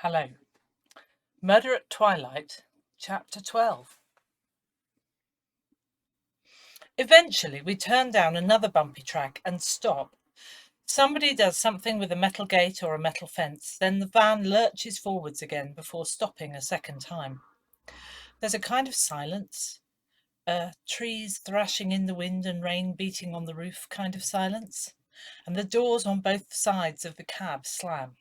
Hello. Murder at Twilight, Chapter 12. Eventually, we turn down another bumpy track and stop. Somebody does something with a metal gate or a metal fence, then the van lurches forwards again before stopping a second time. There's a kind of silence, trees thrashing in the wind and rain beating on the roof kind of silence, and the doors on both sides of the cab slam.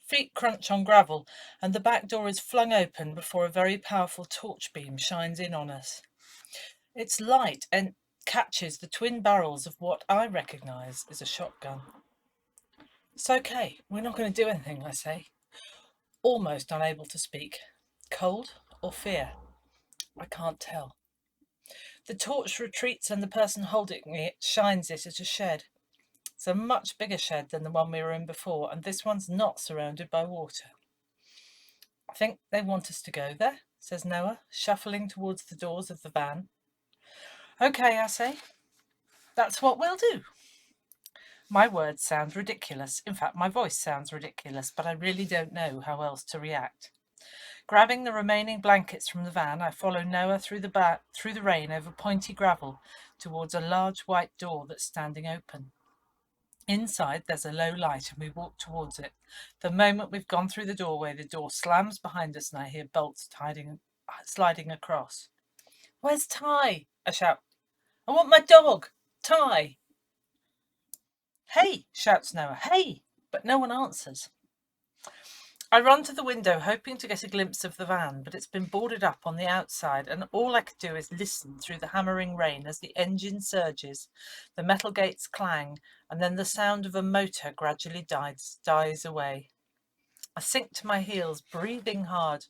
Feet crunch on gravel, and the back door is flung open before a very powerful torch beam shines in on us. Its light and catches the twin barrels of what I recognise as a shotgun. It's okay, we're not going to do anything, I say, almost unable to speak. Cold or fear? I can't tell. The torch retreats and the person holding it shines it at a shed. It's a much bigger shed than the one we were in before, and this one's not surrounded by water. I think they want us to go there, says Noah, shuffling towards the doors of the van. Okay, I say. That's what we'll do. My words sound ridiculous. In fact, my voice sounds ridiculous, but I really don't know how else to react. Grabbing the remaining blankets from the van, I follow Noah through the rain over pointy gravel towards a large white door that's standing open. Inside, there's a low light, and we walk towards it. The moment we've gone through the doorway, the door slams behind us, and I hear bolts sliding across. Where's Ty? I shout. I want my dog! Ty! Hey! Shouts Noah. Hey! But no one answers. I run to the window, hoping to get a glimpse of the van, but it's been boarded up on the outside, and all I could do is listen through the hammering rain as the engine surges, the metal gates clang, and then the sound of a motor gradually dies away. I sink to my heels, breathing hard,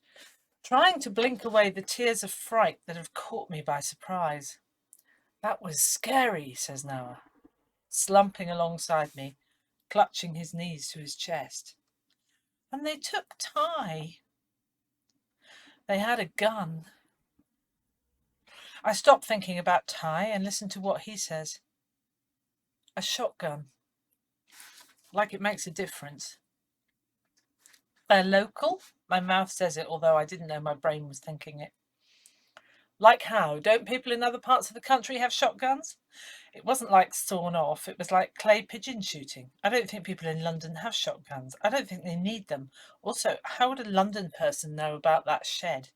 trying to blink away the tears of fright that have caught me by surprise. That was scary, says Noah, slumping alongside me, clutching his knees to his chest. And they took Ty. They had a gun. I stop thinking about Ty and listen to what he says. A shotgun. Like it makes a difference. They're local? My mouth says it, although I didn't know my brain was thinking it. Like how? Don't people in other parts of the country have shotguns? It wasn't like sawn off, it was like clay pigeon shooting. I don't think people in London have shotguns. I don't think they need them. Also, how would a London person know about that shed?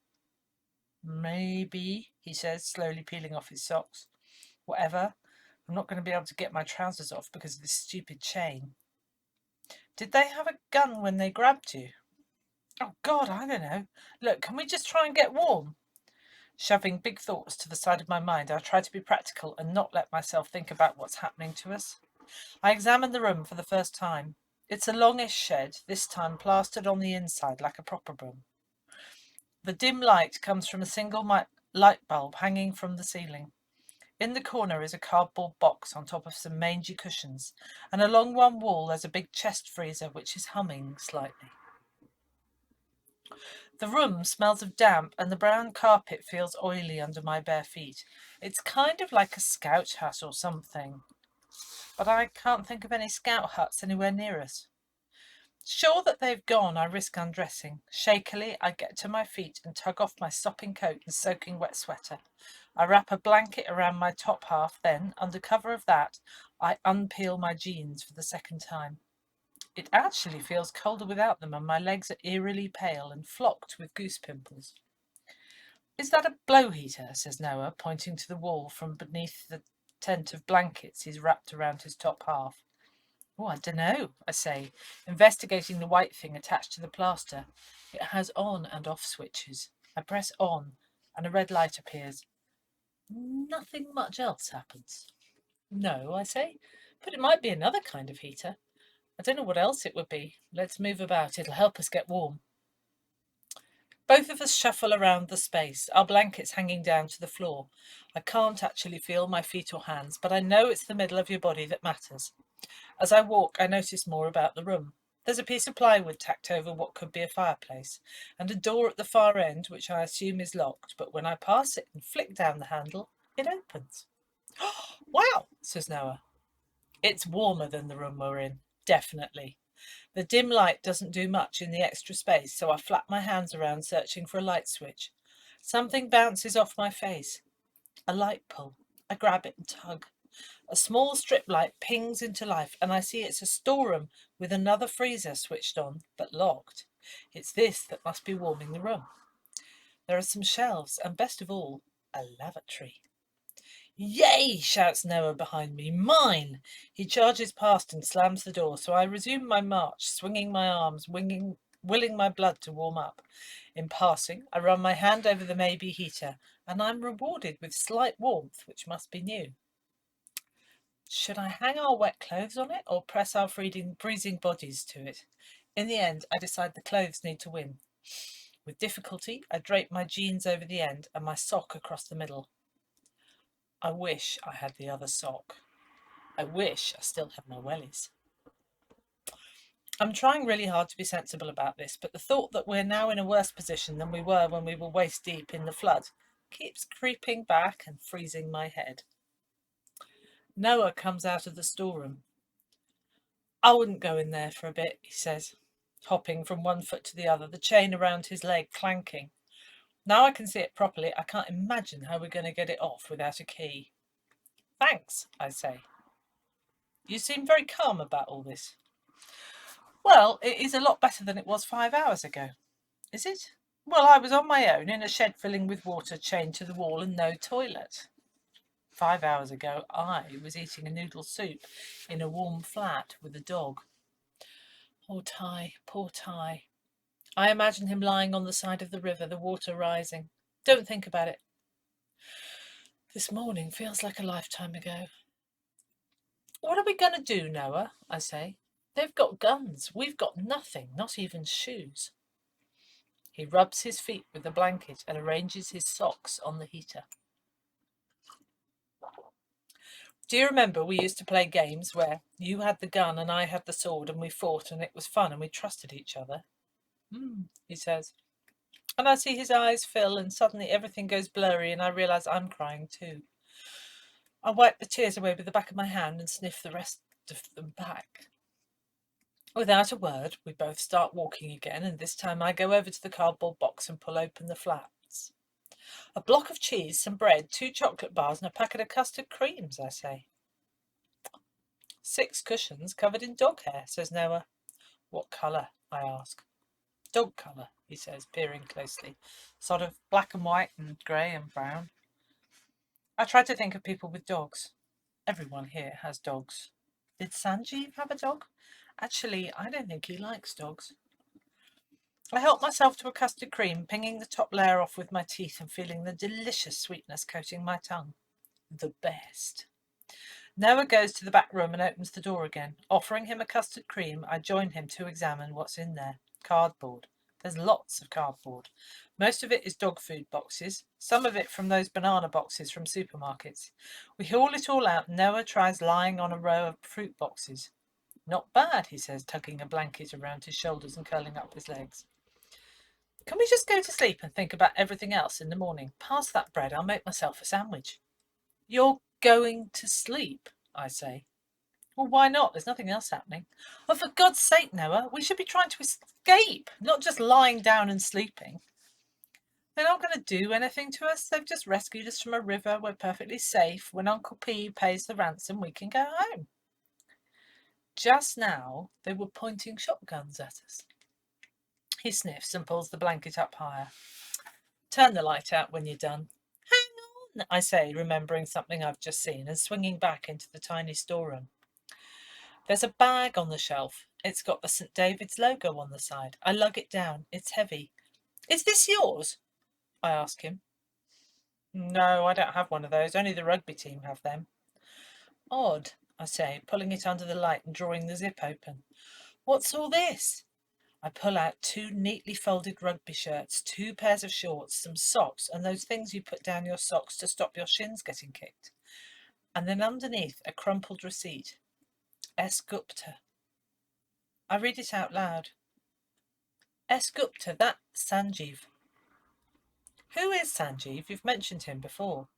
Maybe, he says, slowly peeling off his socks. Whatever. I'm not going to be able to get my trousers off because of this stupid chain. Did they have a gun when they grabbed you? Oh, God, I don't know. Look, can we just try and get warm? Shoving big thoughts to the side of my mind, I try to be practical and not let myself think about what's happening to us. I examine the room for the first time. It's a longish shed, this time plastered on the inside like a proper room. The dim light comes from a single light bulb hanging from the ceiling. In the corner is a cardboard box on top of some mangy cushions, and along one wall there's a big chest freezer which is humming slightly. The room smells of damp, and the brown carpet feels oily under my bare feet. It's kind of like a scout hut or something, but I can't think of any scout huts anywhere near us. Sure that they've gone, I risk undressing. Shakily, I get to my feet and tug off my sopping coat and soaking wet sweater. I wrap a blanket around my top half, then, under cover of that, I unpeel my jeans for the second time. It actually feels colder without them, and my legs are eerily pale and flocked with goose pimples. Is that a blow heater? Says Noah, pointing to the wall from beneath the tent of blankets he's wrapped around his top half. Oh, I don't know, I say, investigating the white thing attached to the plaster. It has on and off switches. I press on, and a red light appears. Nothing much else happens. No, I say, but it might be another kind of heater. I don't know what else it would be. Let's move about. It'll help us get warm. Both of us shuffle around the space, our blankets hanging down to the floor. I can't actually feel my feet or hands, but I know it's the middle of your body that matters. As I walk, I notice more about the room. There's a piece of plywood tacked over what could be a fireplace, and a door at the far end, which I assume is locked, but when I pass it and flick down the handle, it opens. Wow, says Noah. It's warmer than the room we're in, definitely. The dim light doesn't do much in the extra space, so I flap my hands around searching for a light switch. Something bounces off my face. A light pull. I grab it and tug. A small strip light pings into life, and I see it's a storeroom with another freezer switched on, but locked. It's this that must be warming the room. There are some shelves, and best of all, a lavatory. "Yay!" shouts Noah behind me. "Mine!" He charges past and slams the door, so I resume my march, swinging my arms, willing my blood to warm up. In passing, I run my hand over the maybe heater, and I'm rewarded with slight warmth, which must be new. Should I hang our wet clothes on it or press our freezing bodies to it? In the end, I decide the clothes need to win. With difficulty, I drape my jeans over the end and my sock across the middle. I wish I had the other sock. I wish I still had my wellies. I'm trying really hard to be sensible about this, but the thought that we're now in a worse position than we were when we were waist deep in the flood keeps creeping back and freezing my head. Noah comes out of the storeroom. "I wouldn't go in there for a bit," he says, hopping from one foot to the other, the chain around his leg clanking. Now I can see it properly. I can't imagine how we're going to get it off without a key. "Thanks," I say. "You seem very calm about all this." "Well, it is a lot better than it was 5 hours ago." "Is it?" "Well, I was on my own in a shed filling with water chained to the wall and no toilet. 5 hours ago, I was eating a noodle soup in a warm flat with a dog." Oh, Ty, poor Ty. I imagine him lying on the side of the river, the water rising. Don't think about it. This morning feels like a lifetime ago. "What are we going to do, Noah?" I say. "They've got guns. We've got nothing, not even shoes." He rubs his feet with the blanket and arranges his socks on the heater. "Do you remember we used to play games where you had the gun and I had the sword and we fought and it was fun and we trusted each other?" He says. And I see his eyes fill and suddenly everything goes blurry and I realise I'm crying too. I wipe the tears away with the back of my hand and sniff the rest of them back. Without a word, we both start walking again, and this time I go over to the cardboard box and pull open the flaps. "A block of cheese, some bread, 2 chocolate bars and a packet of custard creams," I say. "6 cushions covered in dog hair," says Noah. "What colour?" I ask. "Dog colour," he says, peering closely. "Sort of black and white and grey and brown." I try to think of people with dogs. Everyone here has dogs. Did Sanjeev have a dog? Actually, I don't think he likes dogs. I help myself to a custard cream, pinging the top layer off with my teeth and feeling the delicious sweetness coating my tongue. The best. Noah goes to the back room and opens the door again. Offering him a custard cream, I join him to examine what's in there. Cardboard. There's lots of cardboard. Most of it is dog food boxes, some of it from those banana boxes from supermarkets. We haul it all out and Noah tries lying on a row of fruit boxes. "Not bad," he says, tugging a blanket around his shoulders and curling up his legs. "Can we just go to sleep and think about everything else in the morning? Pass that bread, I'll make myself a sandwich." "You're going to sleep?" I say. "Well, why not? There's nothing else happening." "Oh, for God's sake, Noah, we should be trying to escape, not just lying down and sleeping." "They're not going to do anything to us. They've just rescued us from a river. We're perfectly safe. When Uncle P pays the ransom, we can go home." Just now, they were pointing shotguns at us. He sniffs and pulls the blanket up higher. "Turn the light out when you're done." "Hang on," I say, remembering something I've just seen and swinging back into the tiny storeroom. There's a bag on the shelf. It's got the St. David's logo on the side. I lug it down. It's heavy. "Is this yours?" I ask him. "No, I don't have one of those. Only the rugby team have them." "Odd," I say, pulling it under the light and drawing the zip open. "What's all this?" I pull out 2 neatly folded rugby shirts, 2 pairs of shorts, some socks, and those things you put down your socks to stop your shins getting kicked. And then underneath, a crumpled receipt. S. Gupta. I read it out loud. S. Gupta, that's Sanjeev. Who is Sanjeev? You've mentioned him before.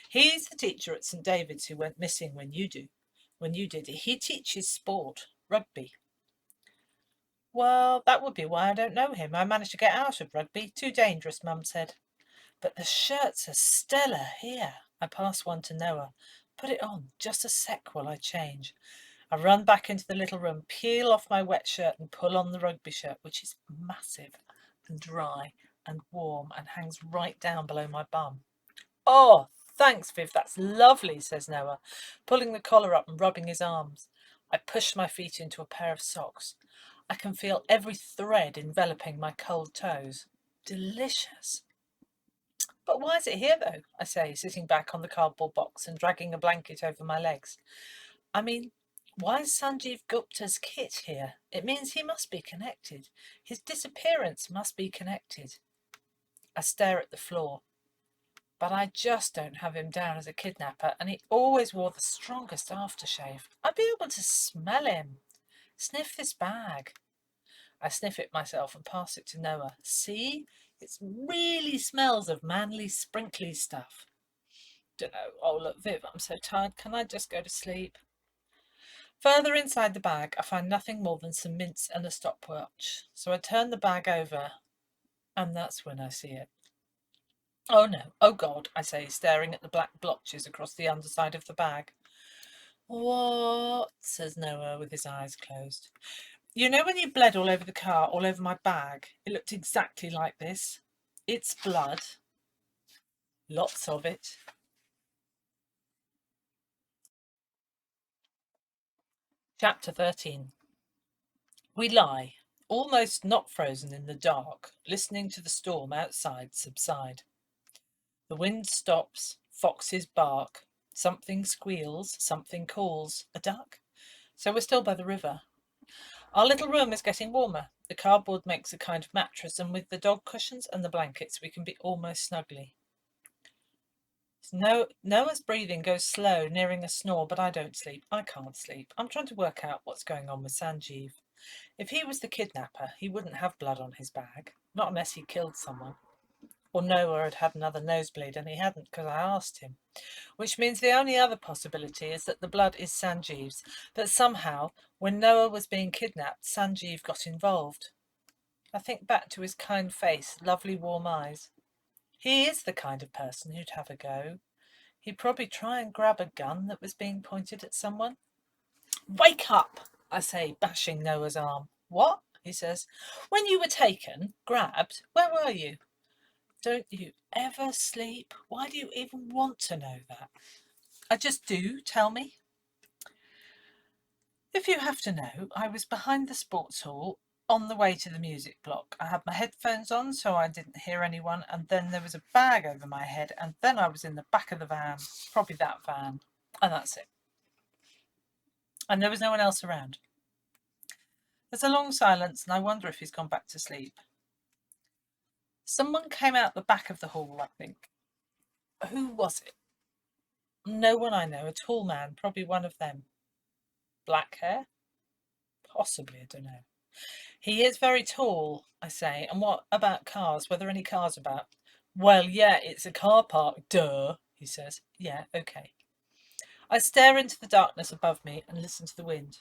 He's the teacher at St. David's who went missing when you did. He teaches sport, rugby. Well, that would be why I don't know him. I managed to get out of rugby. Too dangerous, Mum said. But the shirts are stellar here. I pass one to Noah. Put it on, just a sec while I change. I run back into the little room, peel off my wet shirt and pull on the rugby shirt, which is massive and dry and warm and hangs right down below my bum. Oh, thanks, Viv, that's lovely, says Noah, pulling the collar up and rubbing his arms. I push my feet into a pair of socks. I can feel every thread enveloping my cold toes. Delicious. But why is it here, though? I say, sitting back on the cardboard box and dragging a blanket over my legs. I mean, why is Sanjeev Gupta's kit here? It means he must be connected. His disappearance must be connected. I stare at the floor. But I just don't have him down as a kidnapper, and he always wore the strongest aftershave. I'd be able to smell him. Sniff this bag. I sniff it myself and pass it to Noah. See? It really smells of manly, sprinkly stuff. Dunno. Oh, look, Viv, I'm so tired. Can I just go to sleep? Further inside the bag, I find nothing more than some mints and a stopwatch. So I turn the bag over, and that's when I see it. Oh no, oh God, I say, staring at the black blotches across the underside of the bag. What? Says Noah with his eyes closed. You know when you bled all over the car, all over my bag? It looked exactly like this. It's blood. Lots of it. Chapter 13. We lie, almost not frozen in the dark, listening to the storm outside subside. The wind stops, foxes bark, something squeals, something calls, a duck. So we're still by the river. Our little room is getting warmer. The cardboard makes a kind of mattress, and with the dog cushions and the blankets, we can be almost snuggly. Noah's breathing goes slow, nearing a snore, but I don't sleep. I can't sleep. I'm trying to work out what's going on with Sanjeev. If he was the kidnapper, he wouldn't have blood on his bag, not unless he killed someone. Or Noah had had another nosebleed, and he hadn't because I asked him. Which means the only other possibility is that the blood is Sanjeev's, that somehow, when Noah was being kidnapped, Sanjeev got involved. I think back to his kind face, lovely warm eyes. He is the kind of person who'd have a go. He'd probably try and grab a gun that was being pointed at someone. Wake up, I say, bashing Noah's arm. What? He says. When you were taken, grabbed, where were you? Don't you ever sleep? Why do you even want to know that? I just do, tell me. If you have to know, I was behind the sports hall on the way to the music block. I had my headphones on so I didn't hear anyone, and then there was a bag over my head, and then I was in the back of the van, probably that van, and that's it. And there was no one else around. There's a long silence, and I wonder if he's gone back to sleep. Someone came out the back of the hall, I think. Who was it? No one I know, a tall man, probably one of them. Black hair? Possibly, I don't know. He is very tall, I say. And what about cars? Were there any cars about? Well, yeah, it's a car park, duh, he says. Yeah, okay. I stare into the darkness above me and listen to the wind.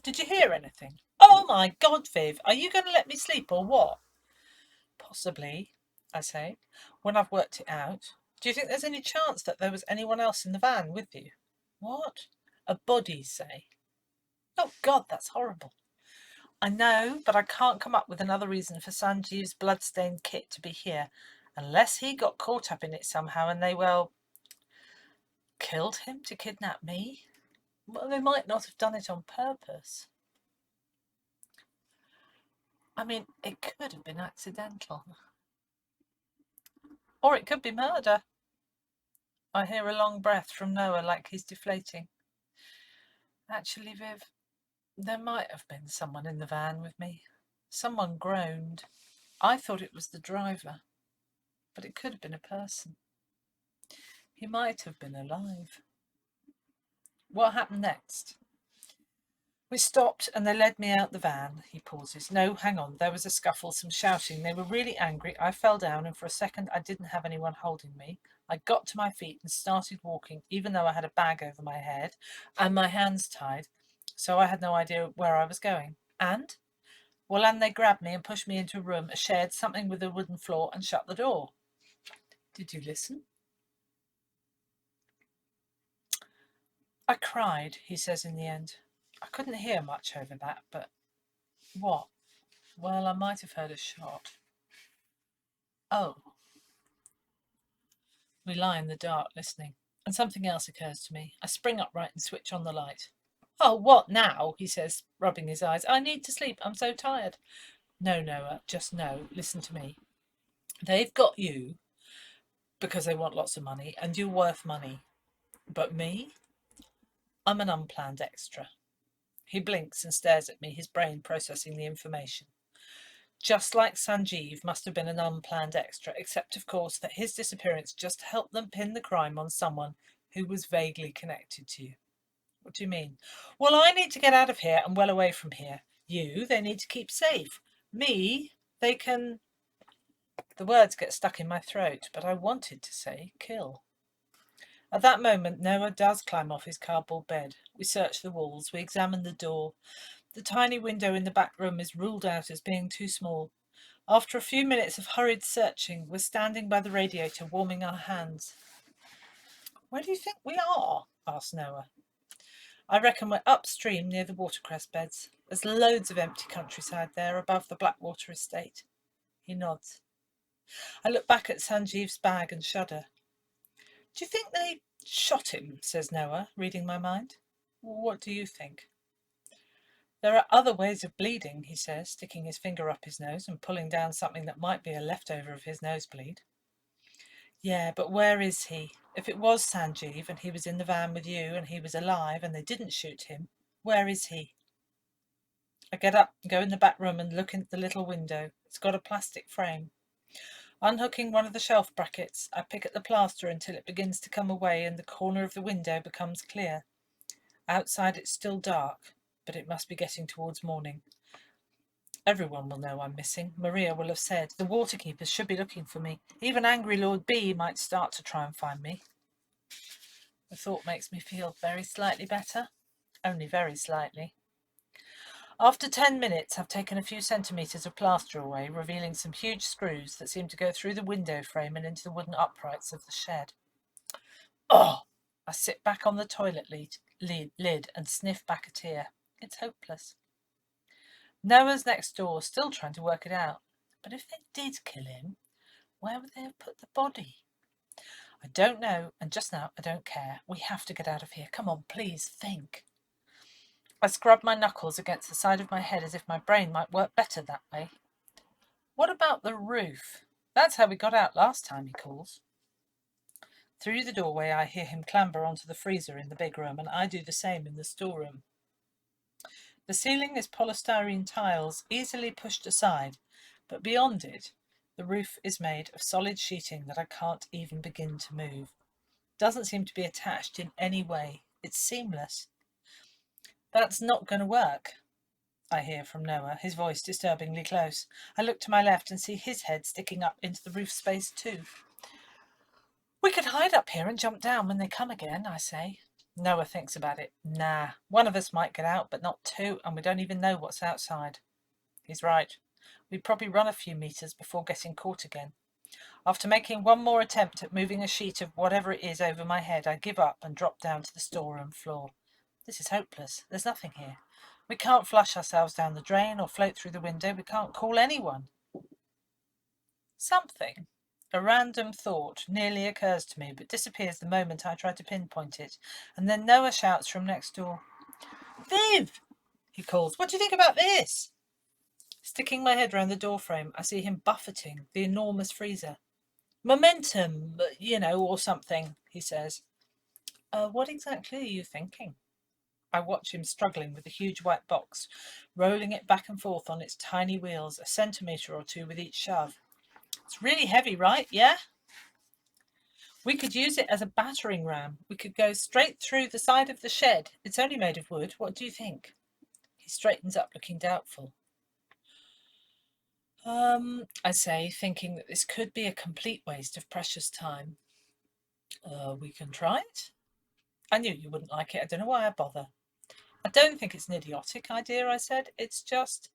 Did you hear anything? Oh my God, Viv, are you going to let me sleep or what? Possibly, I say, when I've worked it out. Do you think there's any chance that there was anyone else in the van with you? What? A body, say. Oh God, that's horrible. I know, but I can't come up with another reason for Sanjeev's bloodstained kit to be here, unless he got caught up in it somehow and they, well, killed him to kidnap me. Well, they might not have done it on purpose. I mean, it could have been accidental. Or it could be murder. I hear a long breath from Noah like he's deflating. Actually, Viv, there might have been someone in the van with me. Someone groaned. I thought it was the driver, but it could have been a person. He might have been alive. What happened next? We stopped and they led me out the van. He pauses. No, hang on. There was a scuffle, some shouting. They were really angry. I fell down and for a second I didn't have anyone holding me. I got to my feet and started walking, even though I had a bag over my head and my hands tied, so I had no idea where I was going. And Well, and they grabbed me and pushed me into a room, a shed, something with a wooden floor, and shut the door. Did you listen? I cried, he says in the end. I couldn't hear much over that, but what? Well, I might have heard a shot. Oh. We lie in the dark, listening, and something else occurs to me. I spring upright and switch on the light. Oh, what now? He says, rubbing his eyes. I need to sleep. I'm so tired. No, Noah, just no. Listen to me. They've got you because they want lots of money, and you're worth money. But me? I'm an unplanned extra. He blinks and stares at me, his brain processing the information. Just like Sanjeev must have been an unplanned extra, except, of course, that his disappearance just helped them pin the crime on someone who was vaguely connected to you. What do you mean? Well, I need to get out of here and well away from here. You, they need to keep safe. Me, they can... The words get stuck in my throat, but I wanted to say kill. At that moment, Noah does climb off his cardboard bed. We search the walls. We examine the door. The tiny window in the back room is ruled out as being too small. After a few minutes of hurried searching, we're standing by the radiator, warming our hands. Where do you think we are? Asked Noah. I reckon we're upstream near the watercress beds. There's loads of empty countryside there above the Blackwater estate. He nods. I look back at Sanjeev's bag and shudder. Do you think they shot him? Says Noah, reading my mind. What do you think? There are other ways of bleeding, he says, sticking his finger up his nose and pulling down something that might be a leftover of his nosebleed. Yeah, but where is he? If it was Sanjeev and he was in the van with you and he was alive and they didn't shoot him, where is he? I get up and go in the back room and look in the little window. It's got a plastic frame. Unhooking one of the shelf brackets, I pick at the plaster until it begins to come away and the corner of the window becomes clear. Outside it's still dark, but it must be getting towards morning. Everyone will know I'm missing. Maria will have said. The waterkeepers should be looking for me. Even angry Lord B might start to try and find me. The thought makes me feel very slightly better. Only very slightly. After 10 minutes, I've taken a few centimetres of plaster away, revealing some huge screws that seem to go through the window frame and into the wooden uprights of the shed. Oh! I sit back on the toilet lid and sniff back a tear. It's hopeless. Noah's next door, still trying to work it out. But if they did kill him, where would they have put the body? I don't know, and just now I don't care. We have to get out of here. Come on, please, think. I scrub my knuckles against the side of my head as if my brain might work better that way. What about the roof? That's how we got out last time, he calls. Through the doorway I hear him clamber onto the freezer in the big room, and I do the same in the storeroom. The ceiling is polystyrene tiles, easily pushed aside, but beyond it, the roof is made of solid sheeting that I can't even begin to move. Doesn't seem to be attached in any way. It's seamless. That's not going to work, I hear from Noah, his voice disturbingly close. I look to my left and see his head sticking up into the roof space too. We could hide up here and jump down when they come again, I say. Noah thinks about it. Nah, one of us might get out, but not two, and we don't even know what's outside. He's right. We'd probably run a few metres before getting caught again. After making one more attempt at moving a sheet of whatever it is over my head, I give up and drop down to the storeroom floor. This is hopeless. There's nothing here. We can't flush ourselves down the drain or float through the window. We can't call anyone. Something, a random thought, nearly occurs to me, but disappears the moment I try to pinpoint it, and then Noah shouts from next door. Viv! He calls. What do you think about this? Sticking my head round the doorframe, I see him buffeting the enormous freezer. Momentum, or something, he says. What exactly are you thinking? I watch him struggling with the huge white box, rolling it back and forth on its tiny wheels, a centimetre or two with each shove. It's really heavy, right? Yeah? We could use it as a battering ram. We could go straight through the side of the shed. It's only made of wood. What do you think? He straightens up, looking doubtful. I say, thinking that this could be a complete waste of precious time. We can try it. I knew you wouldn't like it. I don't know why I bother. I don't think it's an idiotic idea, I said. It's just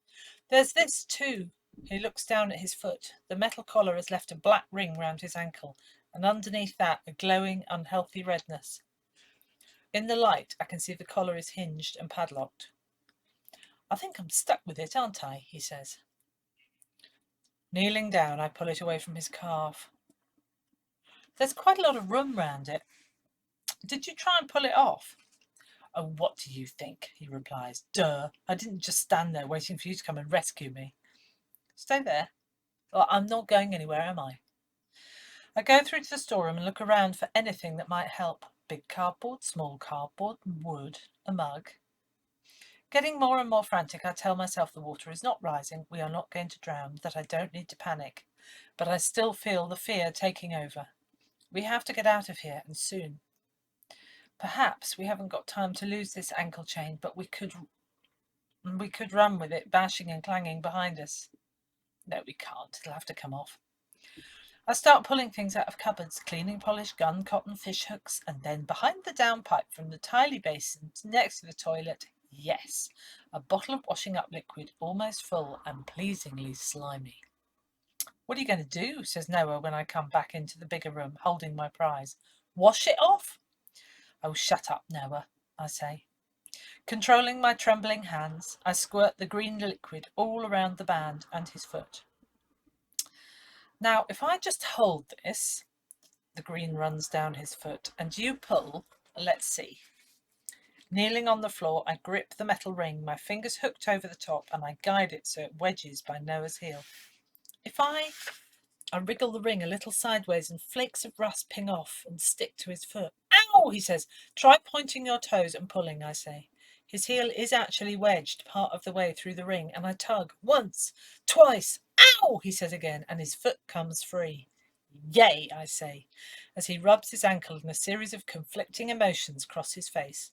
There's this too. He looks down at his foot. The metal collar has left a black ring round his ankle, and underneath that a glowing, unhealthy redness. In the light, I can see the collar is hinged and padlocked. I think I'm stuck with it, aren't I? He says. Kneeling down, I pull it away from his calf. There's quite a lot of room round it. Did you try and pull it off? Oh, what do you think? He replies. Duh, I didn't just stand there waiting for you to come and rescue me. Stay there. Well, I'm not going anywhere, am I? I go through to the storeroom and look around for anything that might help. Big cardboard, small cardboard, wood, a mug. Getting more and more frantic, I tell myself the water is not rising, we are not going to drown, that I don't need to panic. But I still feel the fear taking over. We have to get out of here, and soon. Perhaps we haven't got time to lose this ankle chain, but we could run with it bashing and clanging behind us. No, we can't. It'll have to come off. I start pulling things out of cupboards, cleaning polished gun cotton fish hooks, and then behind the downpipe from the tiny basin next to the toilet, yes, a bottle of washing up liquid, almost full and pleasingly slimy. What are you going to do? Says Noah when I come back into the bigger room, holding my prize. Wash it off? Oh, shut up, Noah, I say. Controlling my trembling hands, I squirt the green liquid all around the band and his foot. Now, if I just hold this, the green runs down his foot, and you pull, let's see. Kneeling on the floor, I grip the metal ring, my fingers hooked over the top, and I guide it so it wedges by Noah's heel. If I wriggle the ring a little sideways and flakes of rust ping off and stick to his foot. Ow, he says. Try pointing your toes and pulling, I say. His heel is actually wedged part of the way through the ring, and I tug once, twice. Ow, he says again, and his foot comes free. Yay, I say, as he rubs his ankle and a series of conflicting emotions cross his face.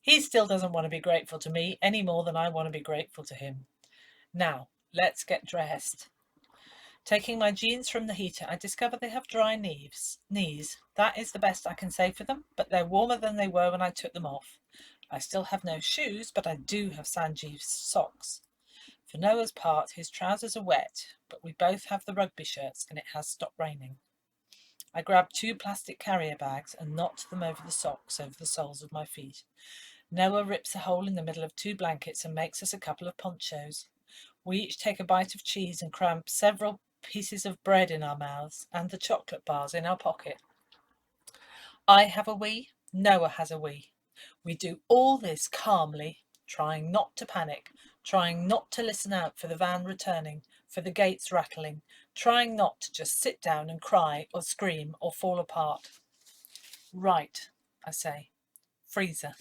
He still doesn't want to be grateful to me any more than I want to be grateful to him. Now, let's get dressed. Taking my jeans from the heater, I discover they have dry knees. That is the best I can say for them, but they're warmer than they were when I took them off. I still have no shoes, but I do have Sanjeev's socks. For Noah's part, his trousers are wet, but we both have the rugby shirts and it has stopped raining. I grab 2 plastic carrier bags and knot them over the socks, over the soles of my feet. Noah rips a hole in the middle of 2 blankets and makes us a couple of ponchos. We each take a bite of cheese and cram several pieces of bread in our mouths and the chocolate bars in our pocket. I have a wee, Noah has a wee. We do all this calmly, trying not to panic, trying not to listen out for the van returning, for the gates rattling, trying not to just sit down and cry or scream or fall apart. Right, I say. Freezer.